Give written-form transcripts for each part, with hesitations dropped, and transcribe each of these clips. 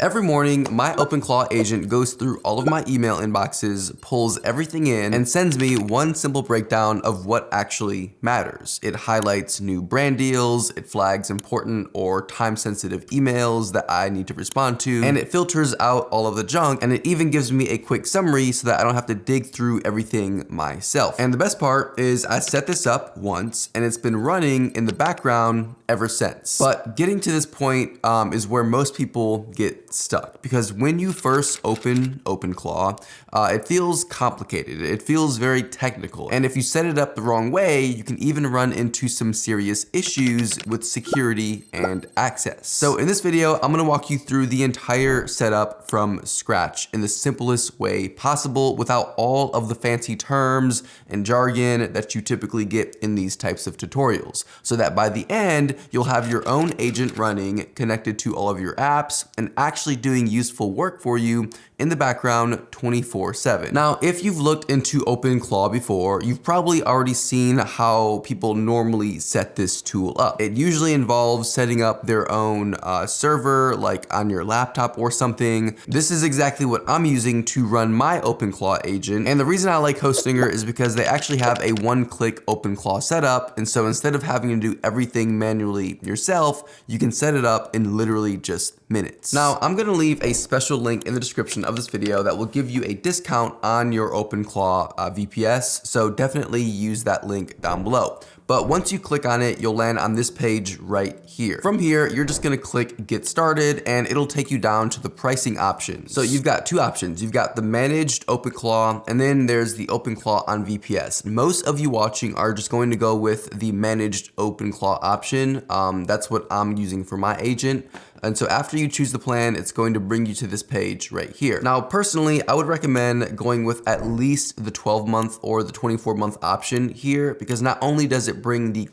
Every morning, my OpenClaw agent goes through all of my email inboxes, pulls everything in, and sends me one simple breakdown of what actually matters. It highlights new brand deals, it flags important or time-sensitive emails that I need to respond to, and it filters out all of the junk, and it even gives me a quick summary so that I don't have to dig through everything myself. And the best part is I set this up once, and it's been running in the background ever since. But getting to this point is where most people get stuck, because when you first open OpenClaw, it feels complicated. It feels very technical. And if you set it up the wrong way, you can even run into some serious issues with security and access. So in this video, I'm gonna walk you through the entire setup from scratch in the simplest way possible without all of the fancy terms and jargon that you typically get in these types of tutorials, so that by the end, you'll have your own agent running, connected to all of your apps, and actually doing useful work for you in the background 24/7. Now, if you've looked into OpenClaw before, you've probably already seen how people normally set this tool up. It usually involves setting up their own server, like on your laptop or something. This is exactly what I'm using to run my OpenClaw agent. And the reason I like Hostinger is because they actually have a one-click OpenClaw setup. And so instead of having to do everything manually yourself, you can set it up in literally just minutes. Now, I'm gonna leave a special link in the description of this video that will give you a discount on your OpenClaw VPS, so definitely use that link down below. But once you click on it, you'll land on this page right here. From here, you're just gonna click Get Started, and it'll take you down to the pricing options. So you've got two options. You've got the managed OpenClaw, and then there's the OpenClaw on VPS. Most of you watching are just going to go with the managed OpenClaw option. That's what I'm using for my agent. And so after you choose the plan, it's going to bring you to this page right here. Now, personally, I would recommend going with at least the 12-month or the 24-month option here, because not only does it bring the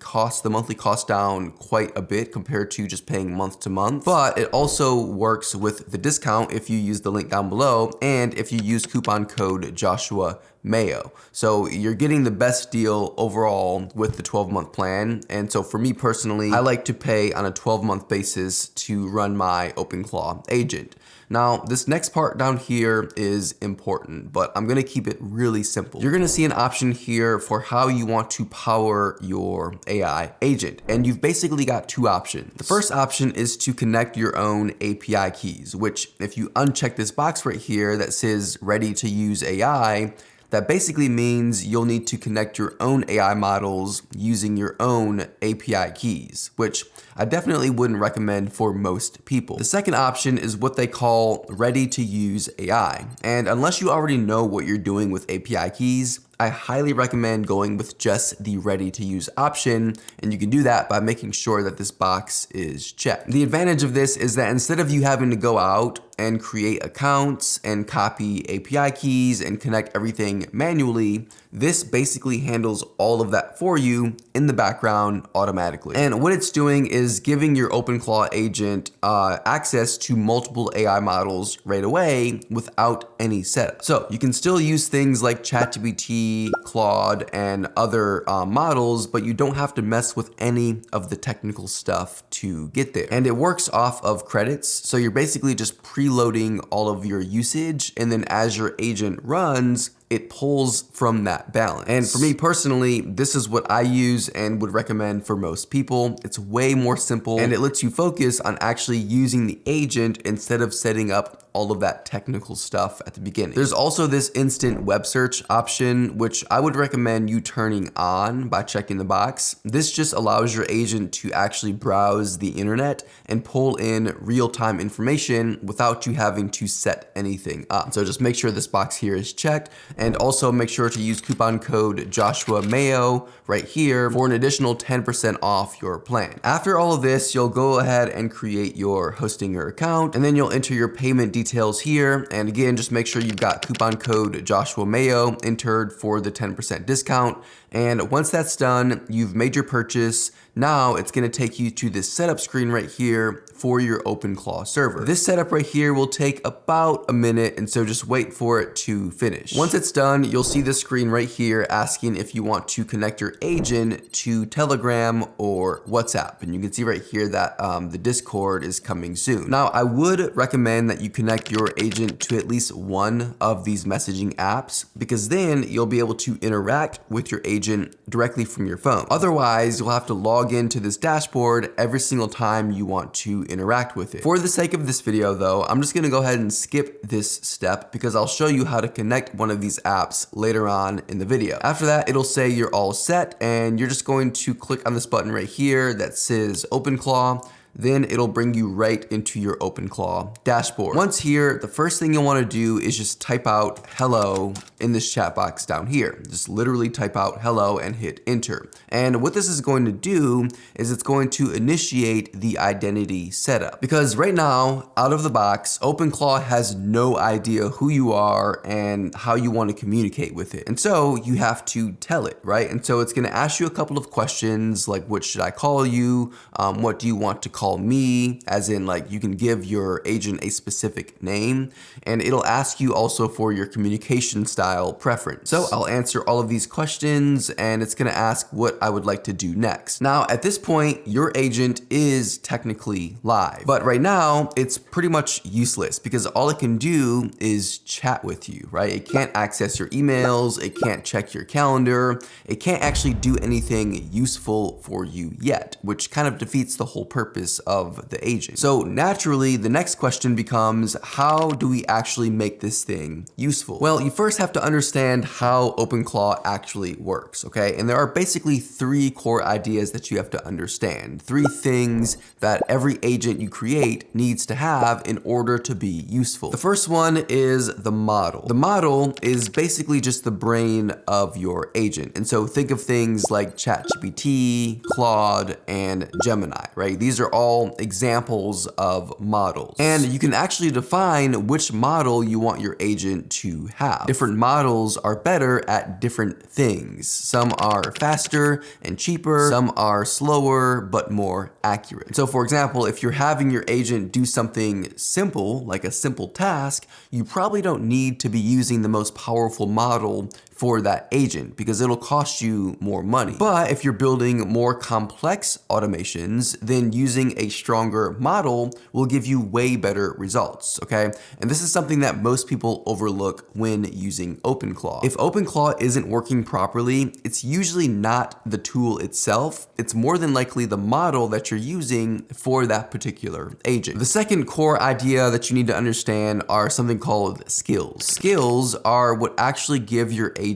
monthly cost down quite a bit compared to just paying month to month, but it also works with the discount if you use the link down below and if you use coupon code Joshua Mayo. So you're getting the best deal overall with the 12-month plan. And so for me personally, I like to pay on a 12-month basis to run my OpenClaw agent. Now, this next part down here is important, but I'm gonna keep it really simple. You're gonna see an option here for how you want to power your AI agent. And you've basically got two options. The first option is to connect your own API keys, which if you uncheck this box right here that says ready to use AI, that basically means you'll need to connect your own AI models using your own API keys, which I definitely wouldn't recommend for most people. The second option is what they call ready to use AI. And unless you already know what you're doing with API keys, I highly recommend going with just the ready to use option, and you can do that by making sure that this box is checked. The advantage of this is that instead of you having to go out and create accounts and copy API keys and connect everything manually, this basically handles all of that for you in the background automatically. And what it's doing is giving your OpenClaw agent access to multiple AI models right away without any setup. So you can still use things like ChatGPT, Claude, and other models, but you don't have to mess with any of the technical stuff to get there. And it works off of credits, so you're basically just preloading all of your usage, and then as your agent runs, it pulls from that balance. And for me personally, this is what I use and would recommend for most people. It's way more simple, and it lets you focus on actually using the agent instead of setting up all of that technical stuff at the beginning. There's also this instant web search option, which I would recommend you turning on by checking the box. This just allows your agent to actually browse the internet and pull in real-time information without you having to set anything up. So just make sure this box here is checked, and also make sure to use coupon code Joshua Mayo right here for an additional 10% off your plan. After all of this, you'll go ahead and create your Hostinger account, and then you'll enter your payment details here. And again, just make sure you've got coupon code Joshua Mayo entered for the 10% discount. And once that's done, you've made your purchase. Now it's gonna take you to this setup screen right here for your OpenClaw server. This setup right here will take about a minute, and so just wait for it to finish. Once it's done, you'll see the screen right here asking if you want to connect your agent to Telegram or WhatsApp. And you can see right here that the Discord is coming soon. Now, I would recommend that you connect your agent to at least one of these messaging apps, because then you'll be able to interact with your agent directly from your phone. Otherwise, you'll have to log into this dashboard every single time you want to interact with it. For the sake of this video though, I'm just gonna go ahead and skip this step because I'll show you how to connect one of these apps later on in the video. After that, it'll say you're all set, and you're just going to click on this button right here that says OpenClaw. Then it'll bring you right into your OpenClaw dashboard. Once here, the first thing you'll wanna do is just type out hello in this chat box down here. Just literally type out hello and hit enter. And what this is going to do is it's going to initiate the identity setup. Because right now, out of the box, OpenClaw has no idea who you are and how you wanna communicate with it. And so you have to tell it, right? And so it's gonna ask you a couple of questions like, what should I call you? What do you want to call me, as in like you can give your agent a specific name, and it'll ask you also for your communication style preference. So I'll answer all of these questions, and it's gonna ask what I would like to do next. Now at this point, your agent is technically live, but right now it's pretty much useless because all it can do is chat with you, right? It can't access your emails, it can't check your calendar, it can't actually do anything useful for you yet, which kind of defeats the whole purpose of the agent. So naturally, the next question becomes, how do we actually make this thing useful? Well, you first have to understand how OpenClaw actually works, okay? And there are basically three core ideas that you have to understand. Three things that every agent you create needs to have in order to be useful. The first one is the model. The model is basically just the brain of your agent. And so think of things like ChatGPT, Claude, and Gemini, right? These are all examples of models. And you can actually define which model you want your agent to have. Different models are better at different things. Some are faster and cheaper, some are slower but more accurate. So for example, if you're having your agent do something simple, like a simple task, you probably don't need to be using the most powerful model for that agent because it'll cost you more money. But if you're building more complex automations, then using a stronger model will give you way better results, okay? And this is something that most people overlook when using OpenClaw. If OpenClaw isn't working properly, it's usually not the tool itself, it's more than likely the model that you're using for that particular agent. The second core idea that you need to understand are something called skills. Skills are what actually give your agent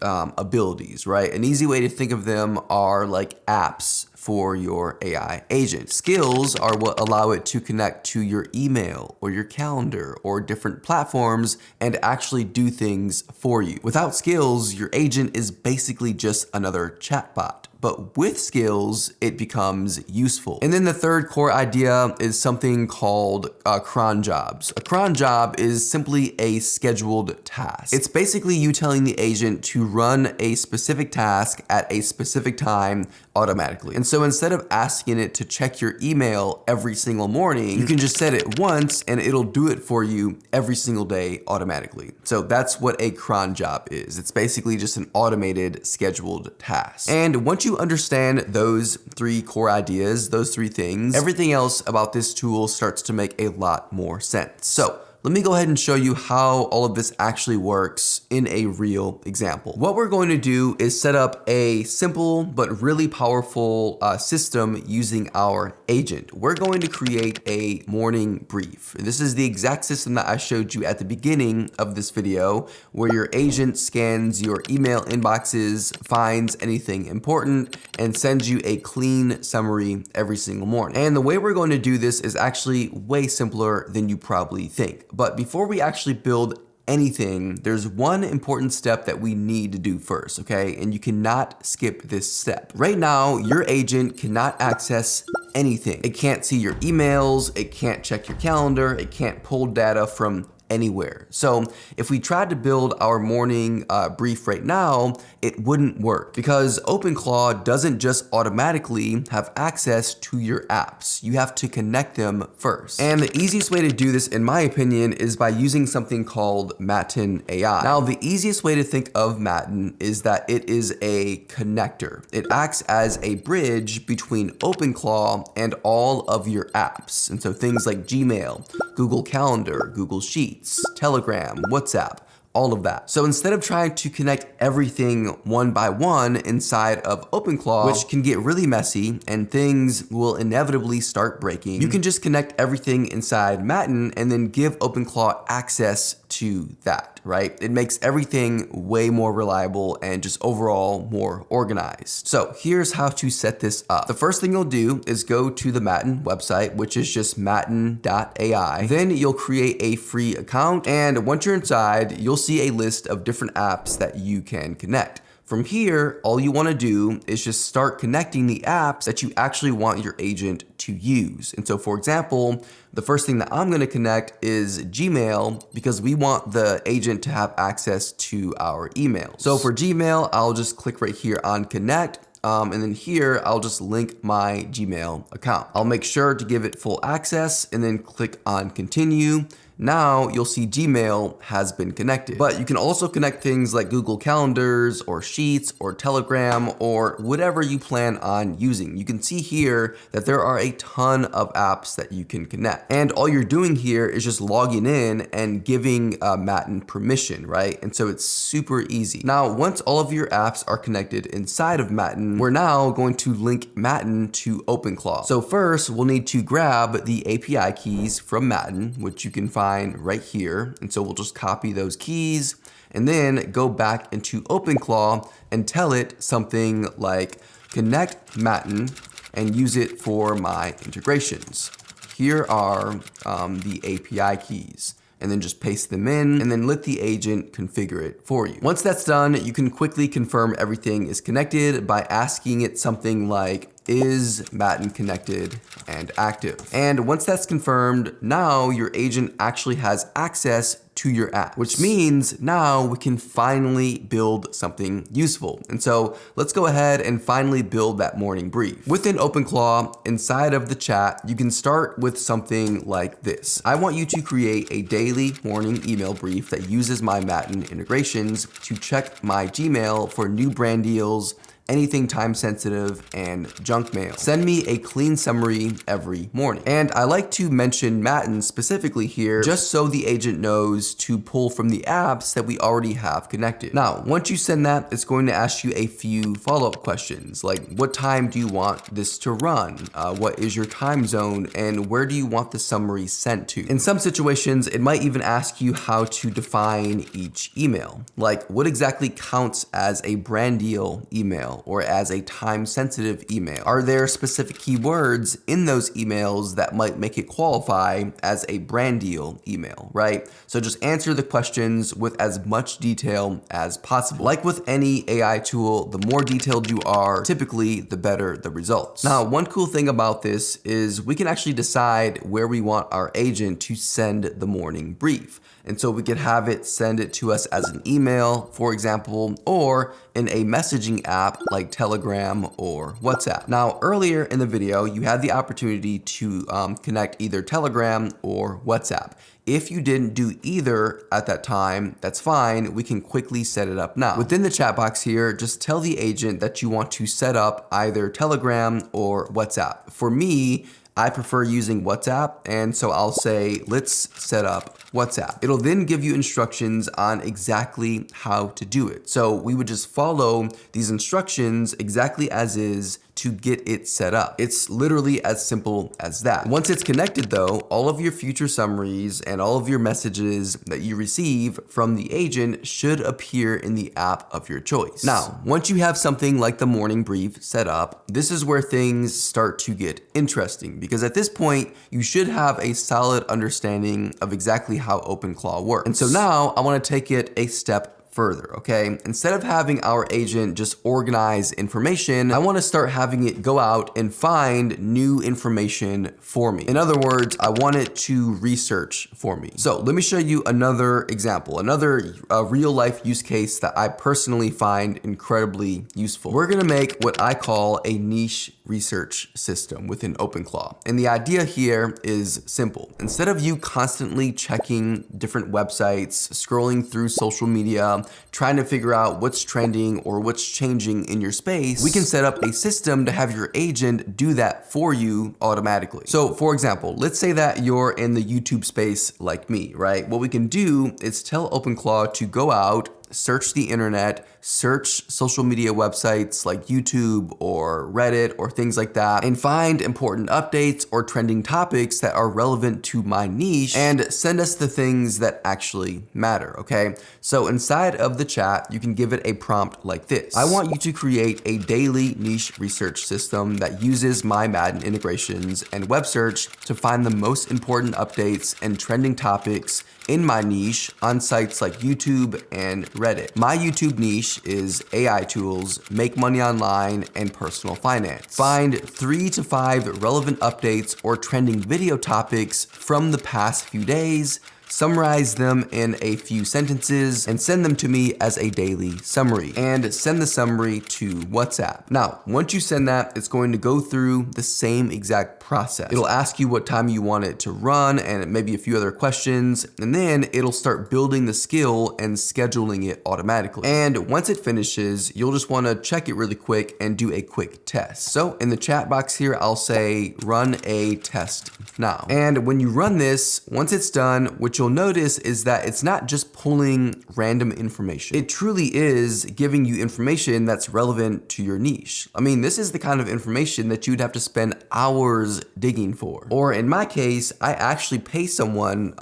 abilities, right? An easy way to think of them are like apps for your AI agent. Skills are what allow it to connect to your email or your calendar or different platforms and actually do things for you. Without skills, your agent is basically just another chatbot. But with skills, it becomes useful. And then the third core idea is something called cron jobs. A cron job is simply a scheduled task. It's basically you telling the agent to run a specific task at a specific time automatically. And so instead of asking it to check your email every single morning, you can just set it once and it'll do it for you every single day automatically. So that's what a cron job is. It's basically just an automated scheduled task. And once you understand those three core ideas, those three things, everything else about this tool starts to make a lot more sense. So let me go ahead and show you how all of this actually works in a real example. What we're going to do is set up a simple but really powerful system using our agent. We're going to create a morning brief. This is the exact system that I showed you at the beginning of this video, where your agent scans your email inboxes, finds anything important, and sends you a clean summary every single morning. And the way we're going to do this is actually way simpler than you probably think. But before we actually build anything, there's one important step that we need to do first, okay? And you cannot skip this step. Right now, your agent cannot access anything. It can't see your emails, it can't check your calendar, it can't pull data from anywhere. So if we tried to build our morning brief right now, it wouldn't work because OpenClaw doesn't just automatically have access to your apps. You have to connect them first. And the easiest way to do this, in my opinion, is by using something called Matten AI. Now, the easiest way to think of Matten is that it is a connector. It acts as a bridge between OpenClaw and all of your apps. And so things like Gmail, Google Calendar, Google Sheets, Telegram, WhatsApp, all of that. So instead of trying to connect everything one by one inside of OpenClaw, which can get really messy and things will inevitably start breaking, you can just connect everything inside Matten and then give OpenClaw access to that, right? It makes everything way more reliable and just overall more organized. So here's how to set this up. The first thing you'll do is go to the Matten website, which is just matten.ai. Then you'll create a free account. And once you're inside, you'll see a list of different apps that you can connect. From here, all you want to do is just start connecting the apps that you actually want your agent to use. And so for example, the first thing that I'm going to connect is Gmail because we want the agent to have access to our emails. So for Gmail, I'll just click right here on connect. And then here, I'll just link my Gmail account. I'll make sure to give it full access and then click on continue. Now you'll see Gmail has been connected, but you can also connect things like Google Calendars or Sheets or Telegram or whatever you plan on using. You can see here that there are a ton of apps that you can connect. And all you're doing here is just logging in and giving Matten permission, right? And so it's super easy. Now, once all of your apps are connected inside of Matten, we're now going to link Matten to OpenClaw. So first, we'll need to grab the API keys from Matten, which you can find right here. And so we'll just copy those keys and then go back into OpenClaw and tell it something like connect Matten and use it for my integrations. Here are the API keys. And then just paste them in and then let the agent configure it for you. Once that's done, you can quickly confirm everything is connected by asking it something like, is Matten connected and active? And once that's confirmed, now your agent actually has access to your app, which means now we can finally build something useful. And so let's go ahead and finally build that morning brief. Within OpenClaw, inside of the chat, you can start with something like this. I want you to create a daily morning email brief that uses my Matten integrations to check my Gmail for new brand deals, anything time sensitive, and junk mail. Send me a clean summary every morning. And I like to mention Matten specifically here, just so the agent knows to pull from the apps that we already have connected. Now, once you send that, it's going to ask you a few follow-up questions, like what time do you want this to run? What is your time zone? And where do you want the summary sent to? In some situations, it might even ask you how to define each email. Like what exactly counts as a brand deal email or as a time-sensitive email? Are there specific keywords in those emails that might make it qualify as a brand deal email, right? So just answer the questions with as much detail as possible. Like with any AI tool, the more detailed you are, typically the better the results. Now, one cool thing about this is we can actually decide where we want our agent to send the morning brief. And so we could have it send it to us as an email, for example, or in a messaging app like Telegram or WhatsApp. Now, earlier in the video, you had the opportunity to connect either Telegram or WhatsApp. If you didn't do either at that time, that's fine. We can quickly set it up now. Within the chat box here, just tell the agent that you want to set up either Telegram or WhatsApp. For me, I prefer using WhatsApp, and so I'll say, let's set up WhatsApp. It'll then give you instructions on exactly how to do it. So we would just follow these instructions exactly as is to get it set up. It's literally as simple as that. Once it's connected though, all of your future summaries and all of your messages that you receive from the agent should appear in the app of your choice. Now, once you have something like the morning brief set up, this is where things start to get interesting because at this point, you should have a solid understanding of exactly how OpenClaw works. And so now I want to take it a step further, okay? Instead of having our agent just organize information, I want to start having it go out and find new information for me. In other words, I want it to research for me. So let me show you another example, another real life use case that I personally find incredibly useful. We're gonna make what I call a niche research system within OpenClaw. And the idea here is simple. Instead of you constantly checking different websites, scrolling through social media, trying to figure out what's trending or what's changing in your space, we can set up a system to have your agent do that for you automatically. So for example, let's say that you're in the YouTube space like me, right? What we can do is tell OpenClaw to go out, search the internet, search social media websites like YouTube or Reddit or things like that, and find important updates or trending topics that are relevant to my niche and send us the things that actually matter, okay? So inside of the chat, you can give it a prompt like this. I want you to create a daily niche research system that uses my Madden integrations and web search to find the most important updates and trending topics in my niche on sites like YouTube and Reddit. My YouTube niche is AI tools, make money online, and personal finance. Find 3 to 5 relevant updates or trending video topics from the past few days, summarize them in a few sentences, and send them to me as a daily summary. And send the summary to WhatsApp. Now, once you send that, it's going to go through the same exact process. It'll ask you what time you want it to run and maybe a few other questions, and then it'll start building the skill and scheduling it automatically. And once it finishes, you'll just want to check it really quick and do a quick test. So in the chat box here, I'll say run a test now. And when you run this, once it's done, what you'll notice is that it's not just pulling random information. It truly is giving you information that's relevant to your niche. I mean, this is the kind of information that you'd have to spend hours digging for. Or in my case, I actually pay someone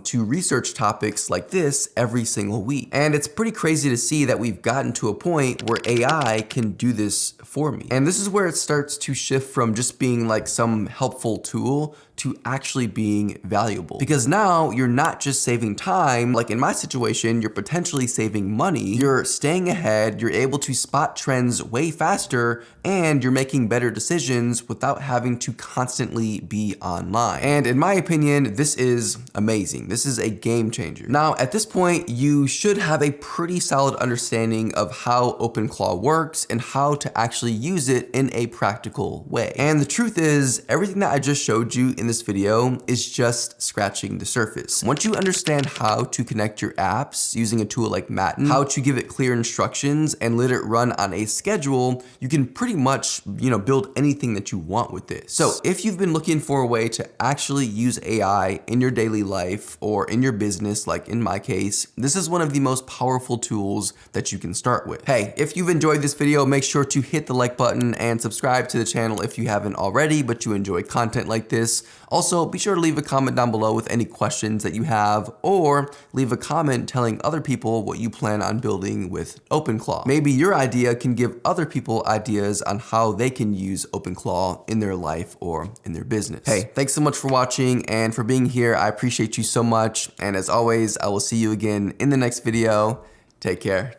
to research topics like this every single week. And it's pretty crazy to see that we've gotten to a point where AI can do this for me. And this is where it starts to shift from just being like some helpful tool to actually being valuable. Because now you're not just saving time, like in my situation, you're potentially saving money, you're staying ahead, you're able to spot trends way faster, and you're making better decisions without having to constantly be online. And in my opinion, this is amazing. This is a game changer. Now, at this point, you should have a pretty solid understanding of how OpenClaw works and how to actually use it in a practical way. And the truth is, everything that I just showed you in this video is just scratching the surface. Once you understand how to connect your apps using a tool like Madden, how to give it clear instructions and let it run on a schedule, you can pretty much, build anything that you want with this. So if you've been looking for a way to actually use AI in your daily life or in your business, like in my case, this is one of the most powerful tools that you can start with. Hey, if you've enjoyed this video, make sure to hit the like button and subscribe to the channel if you haven't already, but you enjoy content like this. Also, be sure to leave a comment down below with any questions that you have, or leave a comment telling other people what you plan on building with OpenClaw. Maybe your idea can give other people ideas on how they can use OpenClaw in their life or in their business. Hey, thanks so much for watching and for being here. I appreciate you so much. And as always, I will see you again in the next video. Take care.